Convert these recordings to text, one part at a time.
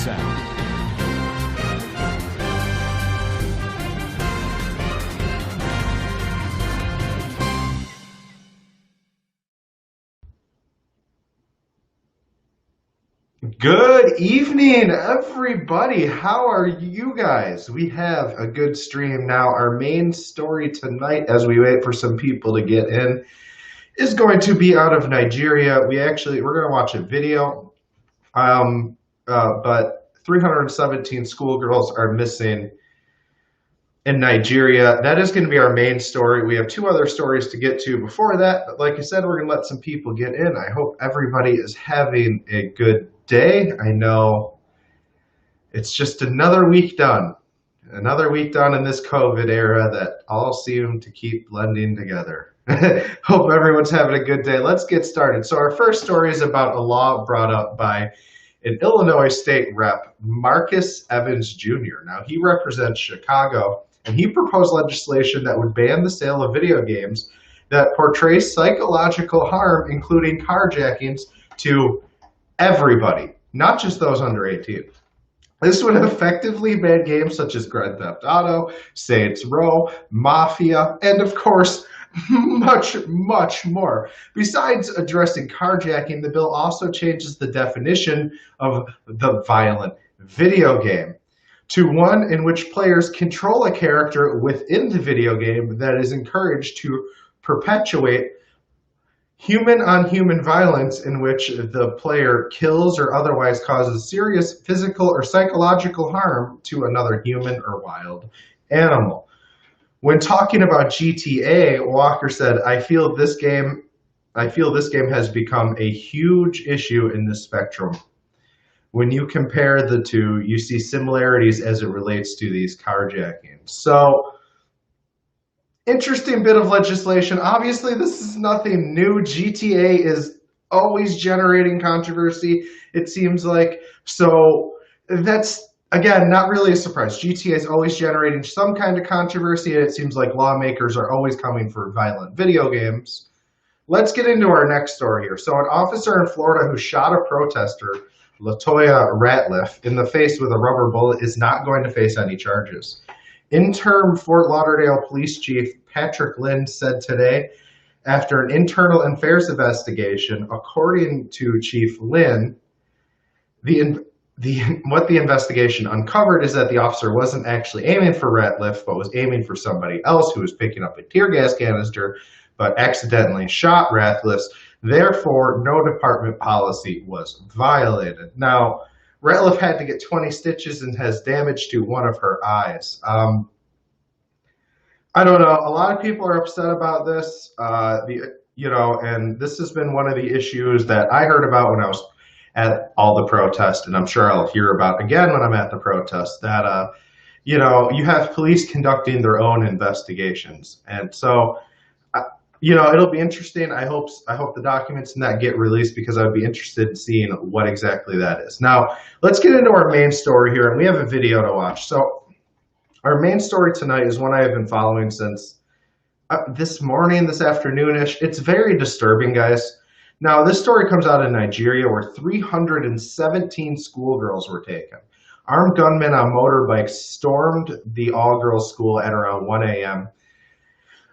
sound. Good evening, everybody. How are you guys? We have a good stream now. Our main story tonight, as we wait for some people to get in, is going to be out of Nigeria. We're going to watch a video, but 317 schoolgirls are missing in Nigeria. That is going to be our main story. We have two other stories to get to before that, but like I said, we're going to let some people get in. I hope everybody is having a good day. I know it's just another week done in this COVID era that all seem to keep blending together. Hope everyone's having a good day. Let's get started. So our first story is about a law brought up by an Illinois state rep, Marcus Evans Jr. Now, he represents Chicago, and he proposed legislation that would ban the sale of video games that portray psychological harm, including carjackings, to everybody, not just those under 18. This would effectively ban games such as Grand Theft Auto, Saints Row, Mafia, and of course, much, much more. Besides addressing carjacking, the bill also changes the definition of the violent video game to one in which players control a character within the video game that is encouraged to perpetuate human-on-human violence in which the player kills or otherwise causes serious physical or psychological harm to another human or wild animal. When talking about GTA, Walker said, I feel this game has become a huge issue in the spectrum. When you compare the two, you see similarities as it relates to these carjackings. So, interesting bit of legislation. Obviously, this is nothing new. GTA is always generating controversy, it seems like. So that's, again, not really a surprise. GTA is always generating some kind of controversy, and it seems like lawmakers are always coming for violent video games. Let's get into our next story here. So an officer in Florida who shot a protester, Latoya Ratliff, in the face with a rubber bullet is not going to face any charges. Interim Fort Lauderdale Police Chief Patrick Lynn said today, after an internal affairs investigation, according to Chief Lynn, what the investigation uncovered is that the officer wasn't actually aiming for Ratliff, but was aiming for somebody else who was picking up a tear gas canister, but accidentally shot Ratliff. Therefore, no department policy was violated. Now, Ratliff had to get 20 stitches and has damage to one of her eyes. I don't know. A lot of people are upset about this, and this has been one of the issues that I heard about when I was at all the protests, and I'm sure I'll hear about again when I'm at the protests, that, you have police conducting their own investigations. And so, it'll be interesting. I hope the documents in that get released, because I'd be interested in seeing what exactly that is. Now, let's get into our main story here, and we have a video to watch. So our main story tonight is one I have been following since this afternoon-ish. It's very disturbing, guys. Now, this story comes out of Nigeria, where 317 schoolgirls were taken. Armed gunmen on motorbikes stormed the all-girls school at around 1 a.m.,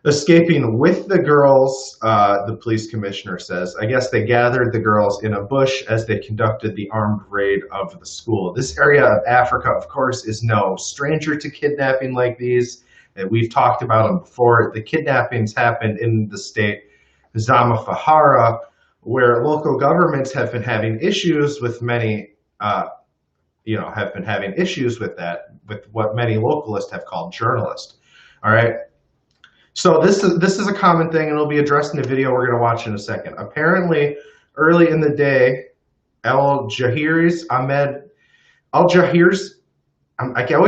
escaping with the girls, the police commissioner says. I guess they gathered the girls in a bush as they conducted the armed raid of the school. This area of Africa, of course, is no stranger to kidnapping like these. And we've talked about them before. The kidnappings happened in the state Zamfara, where local governments have been having issues with with what many localists have called journalists. All right. So this is a common thing, and it'll be addressed in the video we're going to watch in a second. Apparently, early in the day, I always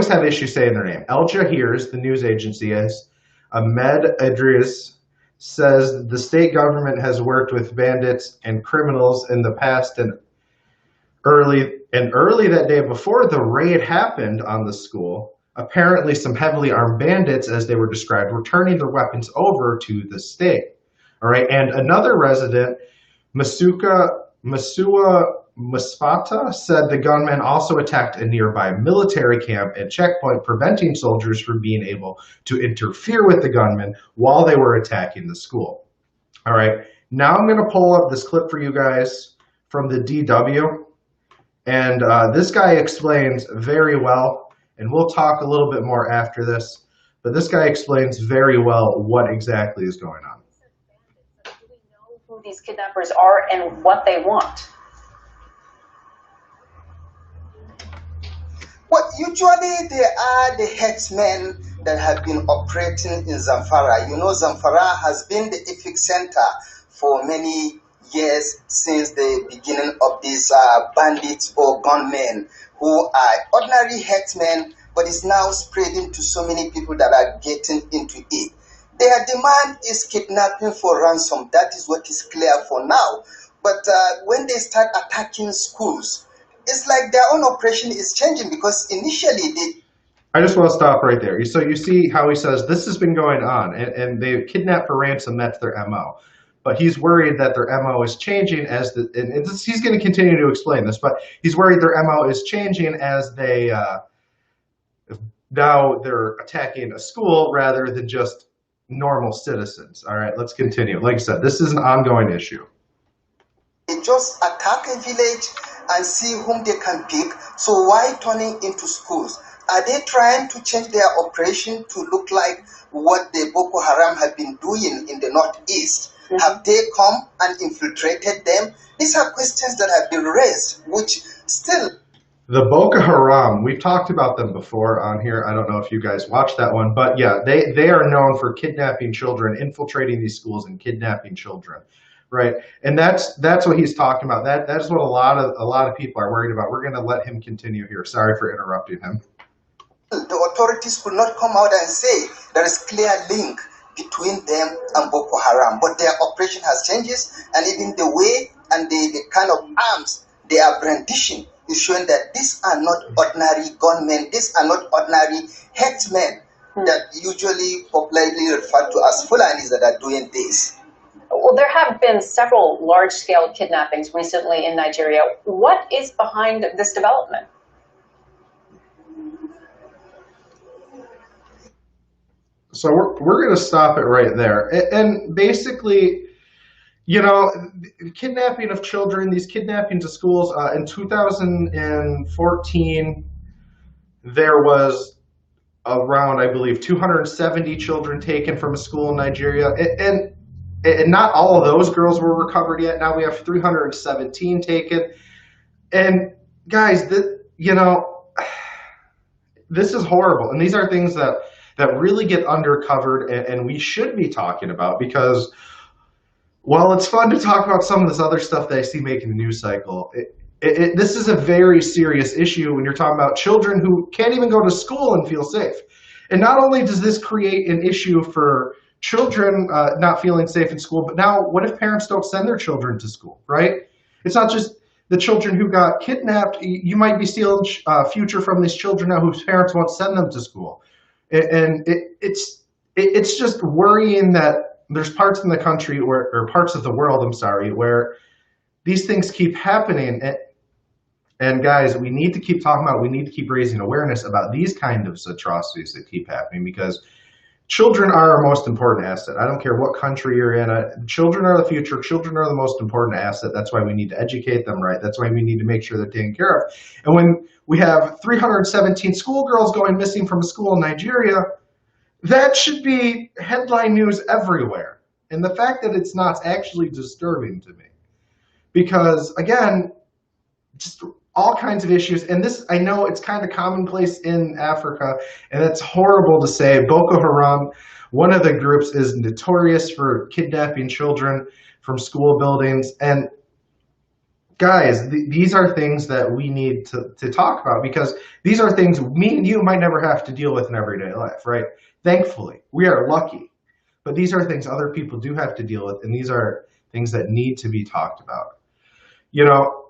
have issues saying their name. Al Jazeera's, the news agency, is Ahmed Idris, says the state government has worked with bandits and criminals in the past, and early that day before the raid happened on the school, apparently some heavily armed bandits, as they were described, were turning their weapons over to the state. All right, and another resident, Masuka Masua Muspata said the gunmen also attacked a nearby military camp and checkpoint, preventing soldiers from being able to interfere with the gunmen while they were attacking the school. All right, now I'm going to pull up this clip for you guys from the DW, and this guy explains very well, and we'll talk a little bit more after this, but this guy explains very well what exactly is going on. Do we know who these kidnappers are and what they want? Well, usually they are the headsmen that have been operating in Zamfara. You know, Zamfara has been the epicenter for many years since the beginning of these bandits or gunmen who are ordinary headsmen, but it's now spreading to so many people that are getting into it. Their demand is kidnapping for ransom. That is what is clear for now. But when they start attacking schools, it's like their own operation is changing, because initially they... I just want to stop right there. So you see how he says this has been going on, and they kidnap for ransom. That's their MO. But he's worried that their MO is changing as he's going to continue to explain this, but he's worried their MO is changing as they now they're attacking a school rather than just normal citizens. All right, let's continue. Like I said, this is an ongoing issue. They just attack a village and see whom they can pick. So why turning into schools? Are they trying to change their operation to look like what the Boko Haram have been doing in the northeast? Mm-hmm. Have they come and infiltrated them? These are questions that have been raised, which still... The Boko Haram, we've talked about them before on here. I don't know if you guys watched that one, but yeah, they are known for kidnapping children, infiltrating these schools and kidnapping children. Right, and that's what he's talking about. That's what a lot of people are worried about. We're going to let him continue here. Sorry for interrupting him. The authorities will not come out and say there is clear link between them and Boko Haram, but their operation has changes, and even the way and the kind of arms they are brandishing is showing that these are not ordinary gunmen. These are not ordinary headsmen that usually popularly referred to as Fulanis that are doing this. Well, there have been several large-scale kidnappings recently in Nigeria. What is behind this development? So we're going to stop it right there. And basically, you know, kidnapping of children, these kidnappings of schools, in 2014, there was around, I believe, 270 children taken from a school in Nigeria. And not all of those girls were recovered yet. Now we have 317 taken. And guys, this is horrible. And these are things that really get undercovered and we should be talking about, because while it's fun to talk about some of this other stuff that I see making the news cycle, this is a very serious issue when you're talking about children who can't even go to school and feel safe. And not only does this create an issue for children not feeling safe in school, but now what if parents don't send their children to school, right? It's not just the children who got kidnapped. You might be stealing future from these children now whose parents won't send them to school. And it's just worrying that there's parts in the country or parts of the world, I'm sorry, where these things keep happening. And guys, we need to keep talking about, we need to keep raising awareness about these kind of atrocities that keep happening, because children are our most important asset. I don't care what country you're in. Children are the future. Children are the most important asset. That's why we need to educate them right. That's why we need to make sure they're taken care of. And when we have 317 schoolgirls going missing from a school in Nigeria, that should be headline news everywhere. And the fact that it's not is actually disturbing to me. Because, again, just all kinds of issues. And this, I know it's kind of commonplace in Africa, and it's horrible to say. Boko Haram, one of the groups, is notorious for kidnapping children from school buildings. And guys, these are things that we need to talk about, because these are things me and you might never have to deal with in everyday life, right? Thankfully, we are lucky. But these are things other people do have to deal with, and these are things that need to be talked about. You know,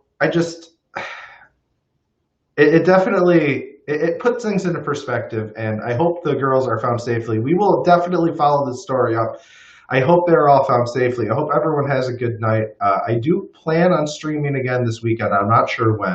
it definitely puts things into perspective, and I hope the girls are found safely. We will definitely follow this story up. I hope they're all found safely. I hope everyone has a good night. I do plan on streaming again this weekend. I'm not sure when.